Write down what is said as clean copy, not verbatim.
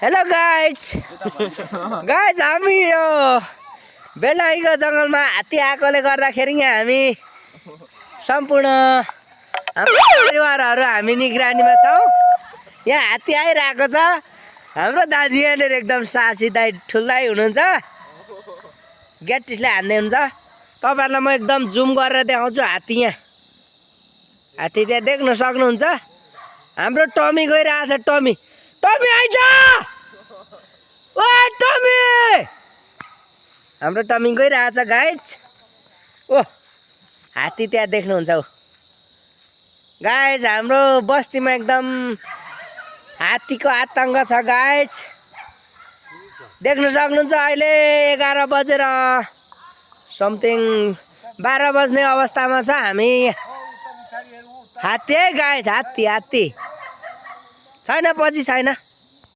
Hello guys हामी यो बेलाहीको जङ्गलमा हात्ती आएकोले गर्दाखेरि यहाँ हामी सम्पूर्ण हाम्रो परिवारहरू हामी निगरानीमा छौँ। यहाँ हात्ती आइरहेको छ। हाम्रो दाजु यहाँनिर एकदम साहसी दाइ ठुल्दाइ हुनुहुन्छ, ग्याटिसले हान्ने हुन्छ। तपाईँहरूलाई म एकदम जुम गरेर देखाउँछु। हात्ती यहाँ, हात्ती त्यहाँ देख्न सक्नुहुन्छ। हाम्रो टमी गइरहेछ। टमी टमी आइज, ओ टमी, हाम्रो टमी गइरहेछ गाइज। ओ हात्ती त्यहाँ देख्नुहुन्छ गाइज। हाम्रो बस्तीमा एकदम हात्तीको आतङ्क छ गाइज, देख्न सक्नुहुन्छ। अहिले 11 बजेर समथिङ 12 बज्ने अवस्थामा छ हामी। हात्ती है गाइज, हात्ती हात्ती छैन, पछि छैन।